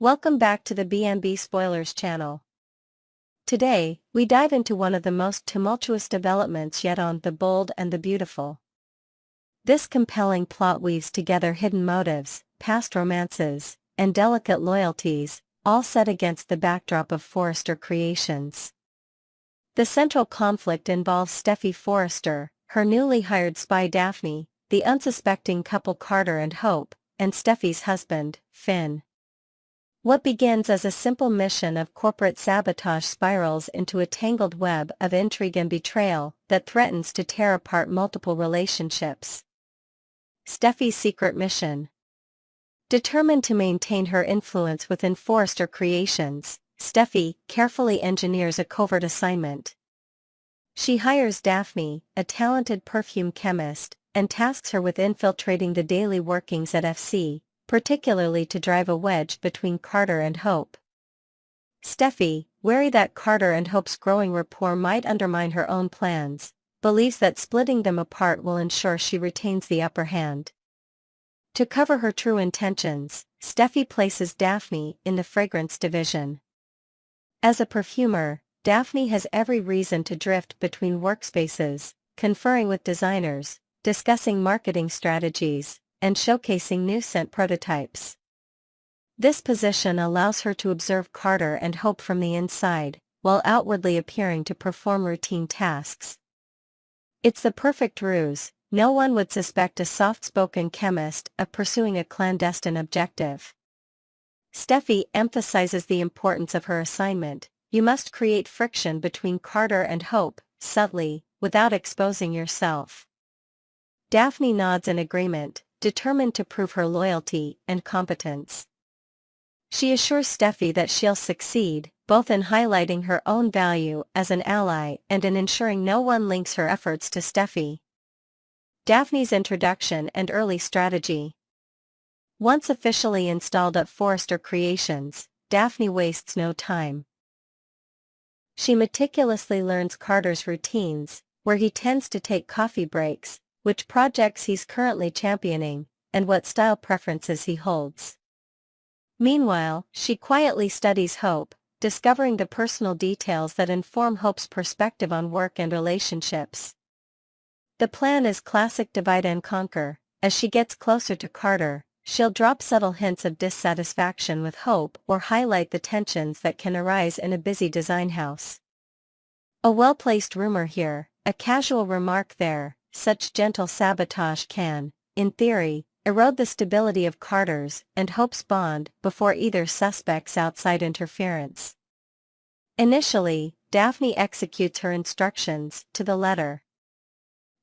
Welcome back to the B&B Spoilers channel. Today, we dive into one of the most tumultuous developments yet on The Bold and the Beautiful. This compelling plot weaves together hidden motives, past romances, and delicate loyalties, all set against the backdrop of Forrester creations. The central conflict involves Steffi Forrester, her newly hired spy Daphne, the unsuspecting couple Carter and Hope, and Steffi's husband, Finn. What begins as a simple mission of corporate sabotage spirals into a tangled web of intrigue and betrayal that threatens to tear apart multiple relationships. Steffi's secret mission. Determined to maintain her influence within Forrester Creations, Steffi carefully engineers a covert assignment. She hires Daphne, a talented perfume chemist, and tasks her with infiltrating the daily workings at FC, particularly to drive a wedge between Carter and Hope. Steffi, wary that Carter and Hope's growing rapport might undermine her own plans, believes that splitting them apart will ensure she retains the upper hand. To cover her true intentions, Steffi places Daphne in the fragrance division. As a perfumer, Daphne has every reason to drift between workspaces, conferring with designers, discussing marketing strategies, and showcasing new scent prototypes. This position allows her to observe Carter and Hope from the inside, while outwardly appearing to perform routine tasks. It's the perfect ruse. No one would suspect a soft-spoken chemist of pursuing a clandestine objective. Steffi emphasizes the importance of her assignment. You must create friction between Carter and Hope, subtly, without exposing yourself. Daphne nods in agreement, determined to prove her loyalty and competence. She assures Steffi that she'll succeed, both in highlighting her own value as an ally and in ensuring no one links her efforts to Steffi. Daphne's introduction and early strategy. Once officially installed at Forrester Creations, Daphne wastes no time. She meticulously learns Carter's routines, where he tends to take coffee breaks, which projects he's currently championing, and what style preferences he holds. Meanwhile, she quietly studies Hope, discovering the personal details that inform Hope's perspective on work and relationships. The plan is classic divide and conquer. As she gets closer to Carter, she'll drop subtle hints of dissatisfaction with Hope or highlight the tensions that can arise in a busy design house. A well-placed rumor here, a casual remark there. Such gentle sabotage can, in theory, erode the stability of Carter's and Hope's bond before either suspects outside interference. Initially, Daphne executes her instructions to the letter.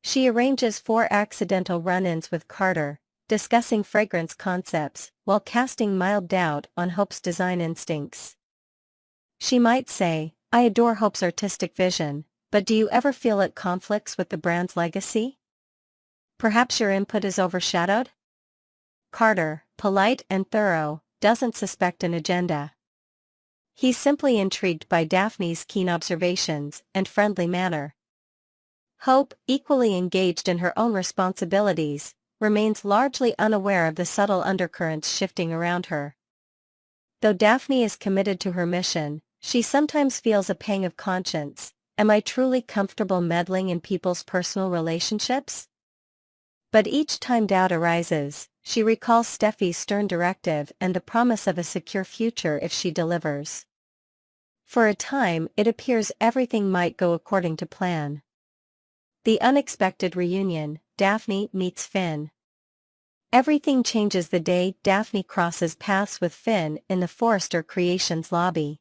She arranges 4 accidental run-ins with Carter, discussing fragrance concepts, while casting mild doubt on Hope's design instincts. She might say, "I adore Hope's artistic vision, but do you ever feel it conflicts with the brand's legacy? Perhaps your input is overshadowed?" Carter, polite and thorough, doesn't suspect an agenda. He's simply intrigued by Daphne's keen observations and friendly manner. Hope, equally engaged in her own responsibilities, remains largely unaware of the subtle undercurrents shifting around her. Though Daphne is committed to her mission, she sometimes feels a pang of conscience. Am I truly comfortable meddling in people's personal relationships? But each time doubt arises, she recalls Steffi's stern directive and the promise of a secure future if she delivers. For a time, it appears everything might go according to plan. The unexpected reunion. Daphne meets Finn. Everything changes the day Daphne crosses paths with Finn in the Forrester Creations lobby.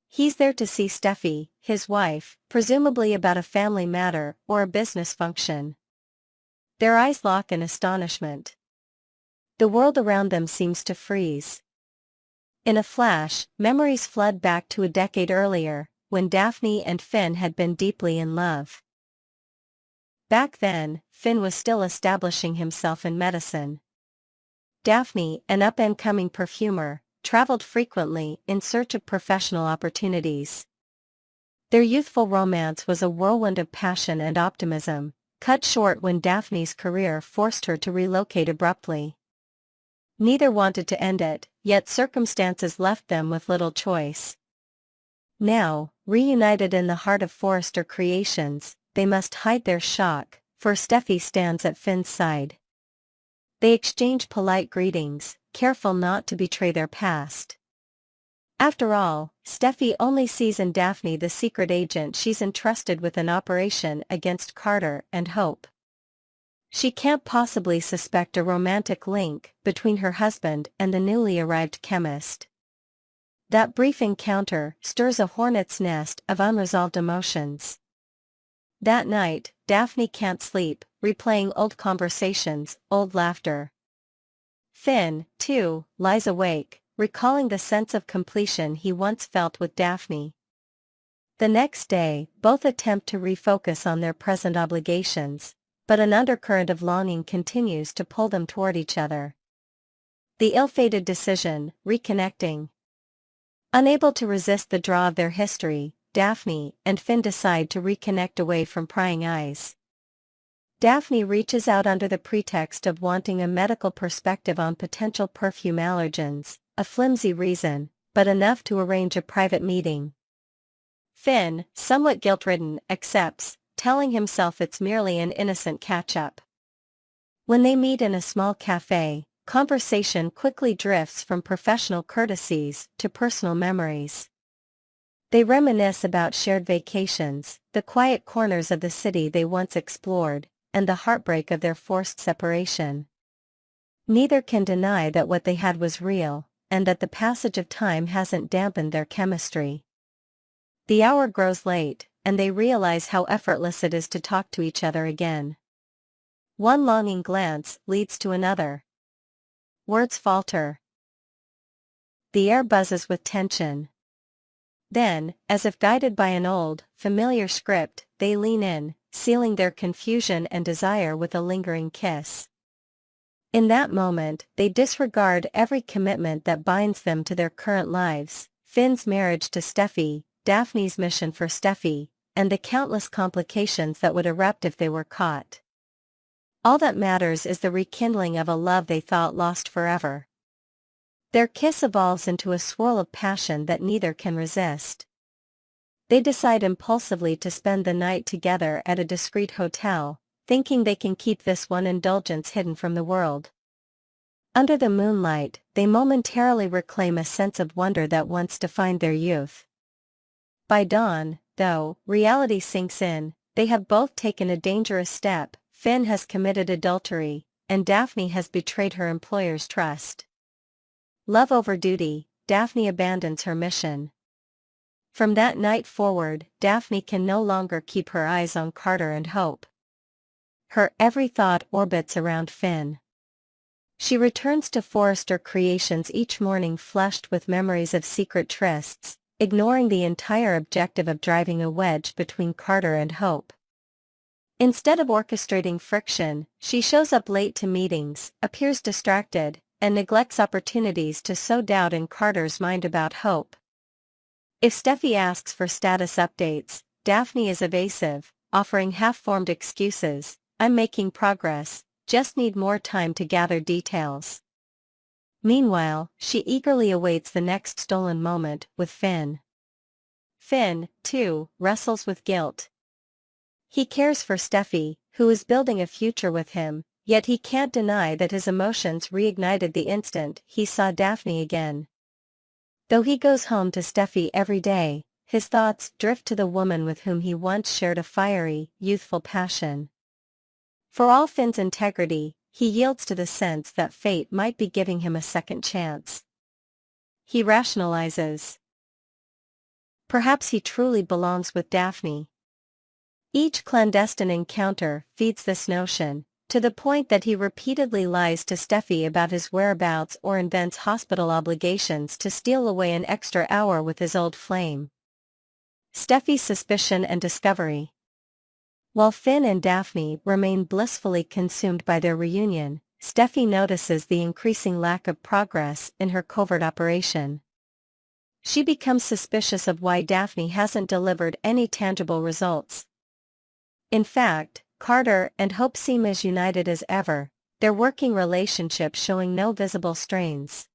He's there to see Steffi, his wife, presumably about a family matter or a business function. Their eyes lock in astonishment. The world around them seems to freeze. In a flash, memories flood back to a decade earlier, when Daphne and Finn had been deeply in love. Back then, Finn was still establishing himself in medicine. Daphne, an up-and-coming perfumer, traveled frequently in search of professional opportunities. Their youthful romance was a whirlwind of passion and optimism, cut short when Daphne's career forced her to relocate abruptly. Neither wanted to end it, yet circumstances left them with little choice. Now, reunited in the heart of Forrester Creations, they must hide their shock, for Steffi stands at Finn's side. They exchange polite greetings, careful not to betray their past. After all, Steffi only sees in Daphne the secret agent she's entrusted with an operation against Carter and Hope. She can't possibly suspect a romantic link between her husband and the newly arrived chemist. That brief encounter stirs a hornet's nest of unresolved emotions. That night, Daphne can't sleep, replaying old conversations, old laughter. Finn, too, lies awake, recalling the sense of completion he once felt with Daphne. The next day, both attempt to refocus on their present obligations, but an undercurrent of longing continues to pull them toward each other. The ill-fated decision, reconnecting. Unable to resist the draw of their history, Daphne and Finn decide to reconnect away from prying eyes. Daphne reaches out under the pretext of wanting a medical perspective on potential perfume allergens, a flimsy reason, but enough to arrange a private meeting. Finn, somewhat guilt-ridden, accepts, telling himself it's merely an innocent catch-up. When they meet in a small cafe, conversation quickly drifts from professional courtesies to personal memories. They reminisce about shared vacations, the quiet corners of the city they once explored, and the heartbreak of their forced separation. Neither can deny that what they had was real, and that the passage of time hasn't dampened their chemistry. The hour grows late, and they realize how effortless it is to talk to each other again. One longing glance leads to another. Words falter. The air buzzes with tension. Then, as if guided by an old, familiar script, they lean in, sealing their confusion and desire with a lingering kiss. In that moment, they disregard every commitment that binds them to their current lives, Finn's marriage to Steffi, Daphne's mission for Steffi, and the countless complications that would erupt if they were caught. All that matters is the rekindling of a love they thought lost forever. Their kiss evolves into a swirl of passion that neither can resist. They decide impulsively to spend the night together at a discreet hotel, thinking they can keep this one indulgence hidden from the world. Under the moonlight, they momentarily reclaim a sense of wonder that once defined their youth. By dawn, though, reality sinks in, they have both taken a dangerous step. Finn has committed adultery, and Daphne has betrayed her employer's trust. Love over duty, Daphne abandons her mission. From that night forward, Daphne can no longer keep her eyes on Carter and Hope. Her every thought orbits around Finn. She returns to Forrester Creations each morning flushed with memories of secret trysts, ignoring the entire objective of driving a wedge between Carter and Hope. Instead of orchestrating friction, she shows up late to meetings, appears distracted, and neglects opportunities to sow doubt in Carter's mind about Hope. If Steffi asks for status updates, Daphne is evasive, offering half-formed excuses, "I'm making progress, just need more time to gather details." Meanwhile, she eagerly awaits the next stolen moment with Finn. Finn, too, wrestles with guilt. He cares for Steffi, who is building a future with him, yet he can't deny that his emotions reignited the instant he saw Daphne again. Though he goes home to Steffi every day, his thoughts drift to the woman with whom he once shared a fiery, youthful passion. For all Finn's integrity, he yields to the sense that fate might be giving him a second chance. He rationalizes. Perhaps he truly belongs with Daphne. Each clandestine encounter feeds this notion, to the point that he repeatedly lies to Steffi about his whereabouts or invents hospital obligations to steal away an extra hour with his old flame. Steffi's suspicion and discovery. While Finn and Daphne remain blissfully consumed by their reunion, Steffi notices the increasing lack of progress in her covert operation. She becomes suspicious of why Daphne hasn't delivered any tangible results. In fact, Carter and Hope seem as united as ever, their working relationship showing no visible strains.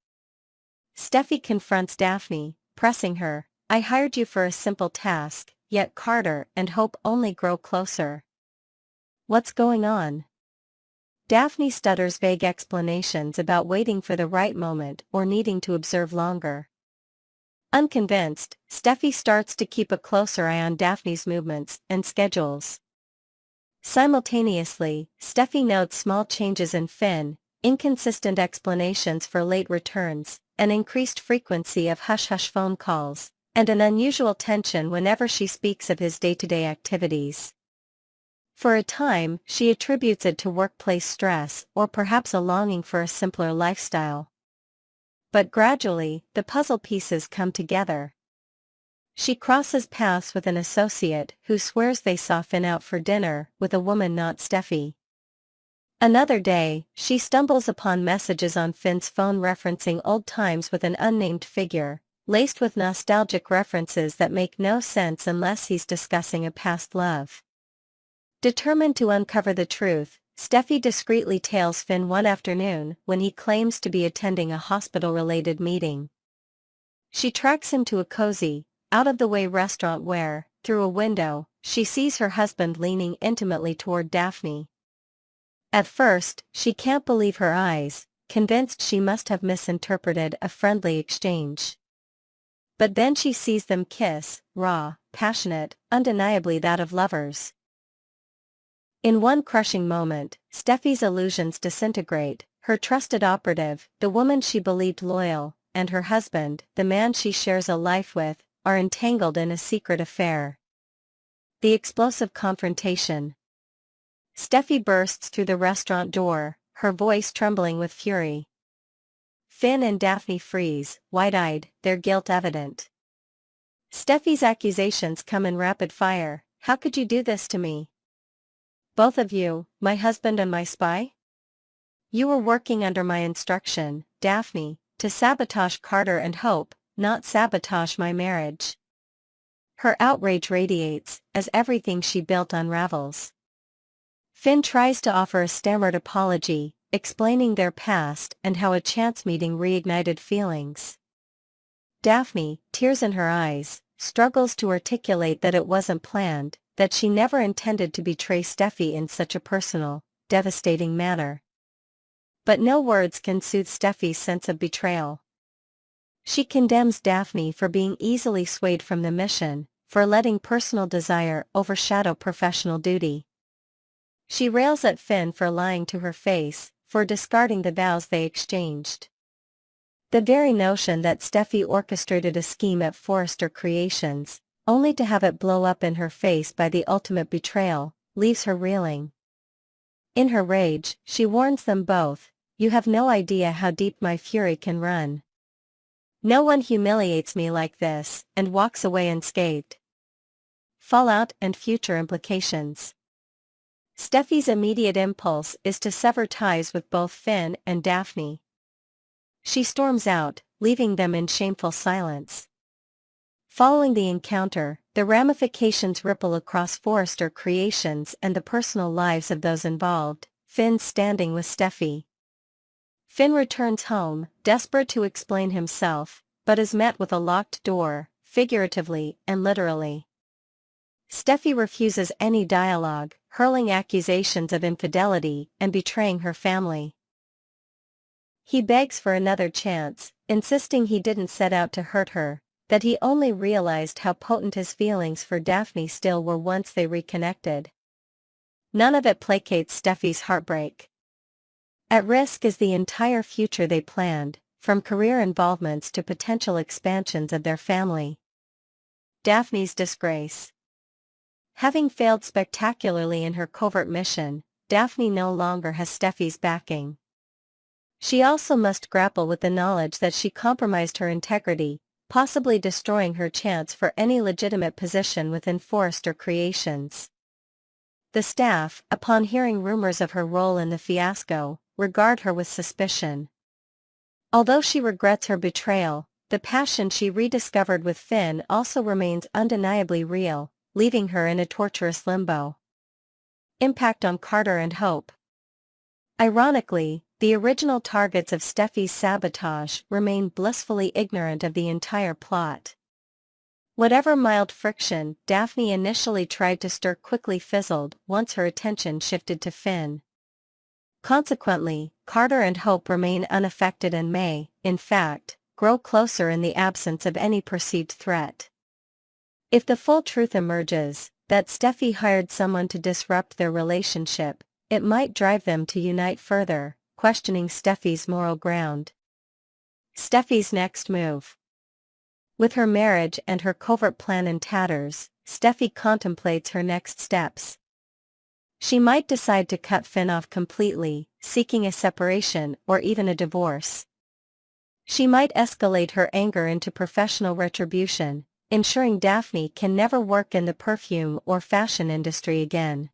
Steffi confronts Daphne, pressing her. I hired you for a simple task, yet Carter and Hope only grow closer. What's going on? Daphne stutters vague explanations about waiting for the right moment or needing to observe longer. Unconvinced, Steffi starts to keep a closer eye on Daphne's movements and schedules. Simultaneously, Steffi notes small changes in Finn, inconsistent explanations for late returns, an increased frequency of hush-hush phone calls, and an unusual tension whenever she speaks of his day-to-day activities. For a time, she attributes it to workplace stress or perhaps a longing for a simpler lifestyle. But gradually, the puzzle pieces come together. She crosses paths with an associate who swears they saw Finn out for dinner with a woman not Steffi. Another day, she stumbles upon messages on Finn's phone referencing old times with an unnamed figure, laced with nostalgic references that make no sense unless he's discussing a past love. Determined to uncover the truth, Steffi discreetly tails Finn one afternoon when he claims to be attending a hospital-related meeting. She tracks him to a cozy, out-of-the-way restaurant where, through a window, she sees her husband leaning intimately toward Daphne. At first, she can't believe her eyes, convinced she must have misinterpreted a friendly exchange. But then she sees them kiss, raw, passionate, undeniably that of lovers. In one crushing moment, Steffi's illusions disintegrate, her trusted operative, the woman she believed loyal, and her husband, the man she shares a life with, are entangled in a secret affair. The explosive confrontation. Steffi bursts through the restaurant door, her voice trembling with fury. Finn and Daphne freeze, wide-eyed, their guilt evident. Steffi's accusations come in rapid fire. How could you do this to me? Both of you, my husband and my spy? You were working under my instruction, Daphne, to sabotage Carter and Hope, not sabotage my marriage. Her outrage radiates, as everything she built unravels. Finn tries to offer a stammered apology, explaining their past and how a chance meeting reignited feelings. Daphne, tears in her eyes, struggles to articulate that it wasn't planned, that she never intended to betray Steffi in such a personal, devastating manner. But no words can soothe Steffi's sense of betrayal. She condemns Daphne for being easily swayed from the mission, for letting personal desire overshadow professional duty. She rails at Finn for lying to her face, for discarding the vows they exchanged. The very notion that Steffi orchestrated a scheme at Forrester Creations, only to have it blow up in her face by the ultimate betrayal, leaves her reeling. In her rage, she warns them both, "You have no idea how deep my fury can run. No one humiliates me like this," and walks away unscathed. Fallout and future implications. Steffi's immediate impulse is to sever ties with both Finn and Daphne. She storms out, leaving them in shameful silence. Following the encounter, the ramifications ripple across Forrester Creations and the personal lives of those involved. Finn standing with Steffi. Finn returns home, desperate to explain himself, but is met with a locked door, figuratively and literally. Steffi refuses any dialogue, hurling accusations of infidelity and betraying her family. He begs for another chance, insisting he didn't set out to hurt her, that he only realized how potent his feelings for Daphne still were once they reconnected. None of it placates Stephies Heartbreak. At risk is the entire future they planned, from career involvements to potential expansions of their family. Daphne's disgrace. Having failed spectacularly in her covert mission, Daphne no longer has Steffi's backing. She also must grapple with the knowledge that she compromised her integrity, possibly destroying her chance for any legitimate position within Forrester Creations. The staff, upon hearing rumors of her role in the fiasco, regard her with suspicion. Although she regrets her betrayal, the passion she rediscovered with Finn also remains undeniably real, leaving her in a torturous limbo. Impact on Carter and Hope. Ironically, the original targets of Stephy's sabotage remain blissfully ignorant of the entire plot. Whatever mild friction Daphne initially tried to stir quickly fizzled once her attention shifted to Finn. Consequently, Carter and Hope remain unaffected and may, in fact, grow closer in the absence of any perceived threat. If the full truth emerges, that Steffi hired someone to disrupt their relationship, it might drive them to unite further, questioning Steffi's moral ground. Steffi's next move. With her marriage and her covert plan in tatters, Steffi contemplates her next steps. She might decide to cut Finn off completely, seeking a separation or even a divorce. She might escalate her anger into professional retribution, ensuring Daphne can never work in the perfume or fashion industry again.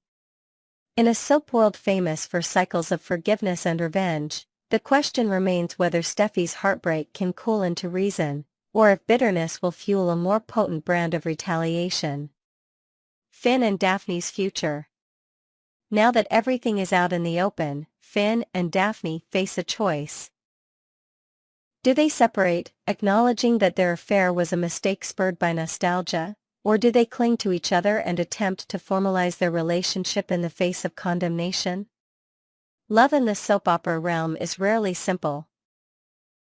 In a soap world famous for cycles of forgiveness and revenge, the question remains whether Stephy's heartbreak can cool into reason, or if bitterness will fuel a more potent brand of retaliation. Finn and Daphne's future. Now that everything is out in the open, Finn and Daphne face a choice. Do they separate, acknowledging that their affair was a mistake spurred by nostalgia, or do they cling to each other and attempt to formalize their relationship in the face of condemnation? Love in the soap opera realm is rarely simple.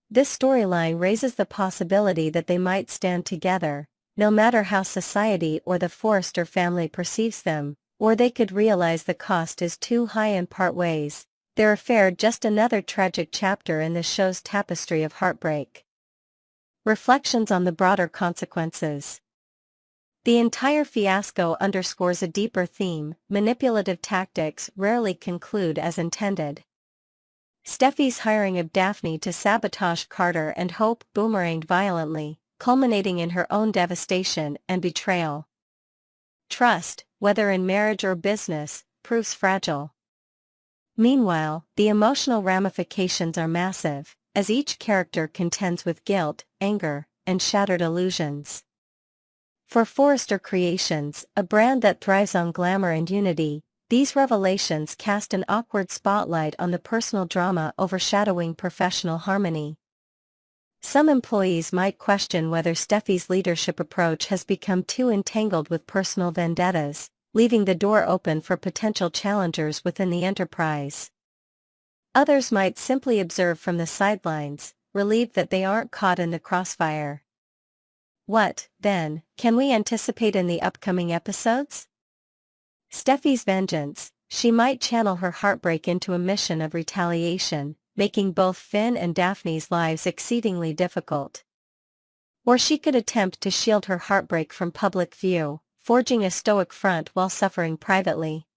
This storyline raises the possibility that they might stand together, no matter how society or the Forrester family perceives them, or they could realize the cost is too high and part ways, their affair just another tragic chapter in the show's tapestry of heartbreak. Reflections on the broader consequences. The entire fiasco underscores a deeper theme: manipulative tactics rarely conclude as intended. Stephy's hiring of Daphne to sabotage Carter and Hope boomeranged violently, culminating in her own devastation and betrayal. Trust, whether in marriage or business, proves fragile. Meanwhile, the emotional ramifications are massive, as each character contends with guilt, anger, and shattered illusions. For Forrester Creations, a brand that thrives on glamour and unity, these revelations cast an awkward spotlight on the personal drama overshadowing professional harmony. Some employees might question whether Steffi's leadership approach has become too entangled with personal vendettas, leaving the door open for potential challengers within the enterprise. Others might simply observe from the sidelines, relieved that they aren't caught in the crossfire. What, then, can we anticipate in the upcoming episodes? Steffi's vengeance. She might channel her heartbreak into a mission of retaliation, making both Finn and Daphne's lives exceedingly difficult. Or she could attempt to shield her heartbreak from public view, forging a stoic front while suffering privately.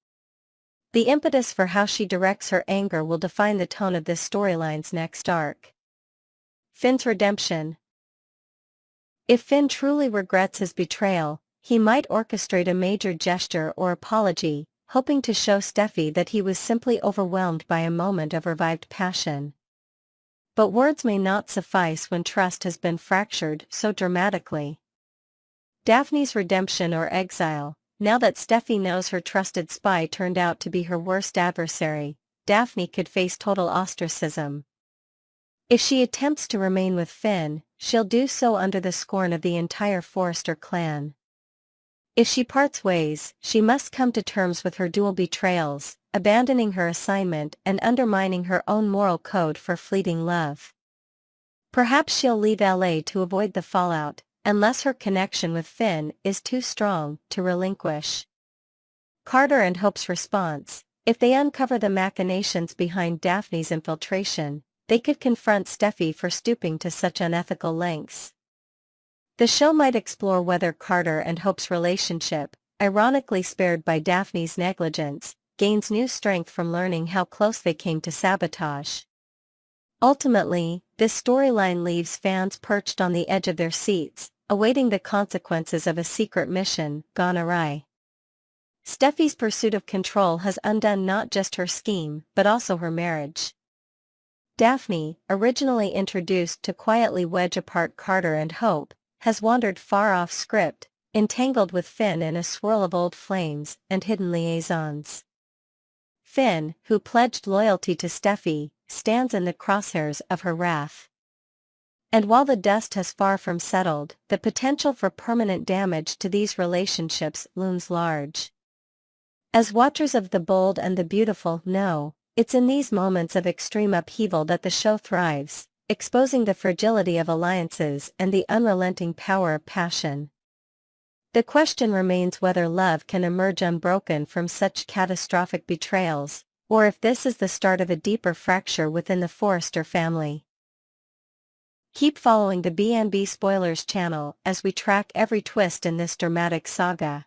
The impetus for how she directs her anger will define the tone of this storyline's next arc. Finn's redemption. If Finn truly regrets his betrayal, he might orchestrate a major gesture or apology, hoping to show Steffi that he was simply overwhelmed by a moment of revived passion. But words may not suffice when trust has been fractured so dramatically. Daphne's redemption or exile. Now that Steffi knows her trusted spy turned out to be her worst adversary, Daphne could face total ostracism. If she attempts to remain with Finn, she'll do so under the scorn of the entire Forrester clan. If she parts ways, she must come to terms with her dual betrayals, abandoning her assignment and undermining her own moral code for fleeting love. Perhaps she'll leave LA to avoid the fallout, unless her connection with Finn is too strong to relinquish. Carter and Hope's response. If they uncover the machinations behind Daphne's infiltration, they could confront Steffi for stooping to such unethical lengths. The show might explore whether Carter and Hope's relationship, ironically spared by Daphne's negligence, gains new strength from learning how close they came to sabotage. Ultimately, this storyline leaves fans perched on the edge of their seats, awaiting the consequences of a secret mission gone awry. Steffi's pursuit of control has undone not just her scheme but also her marriage. Daphne, originally introduced to quietly wedge apart Carter and Hope, has wandered far off script, entangled with Finn in a swirl of old flames and hidden liaisons. Finn, who pledged loyalty to Steffi, stands in the crosshairs of her wrath. And while the dust has far from settled, the potential for permanent damage to these relationships looms large. As watchers of the bold and the beautiful know, it's in these moments of extreme upheaval that the show thrives, exposing the fragility of alliances and the unrelenting power of passion. The question remains whether love can emerge unbroken from such catastrophic betrayals, or if this is the start of a deeper fracture within the Forrester family. Keep following the B&B Spoilers channel as we track every twist in this dramatic saga.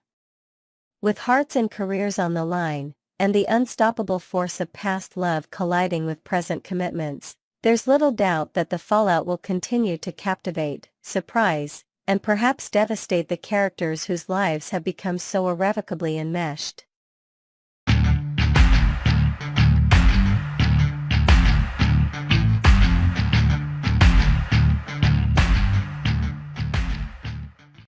With hearts and careers on the line, and the unstoppable force of past love colliding with present commitments, there's little doubt that the fallout will continue to captivate, surprise, and perhaps devastate the characters whose lives have become so irrevocably enmeshed.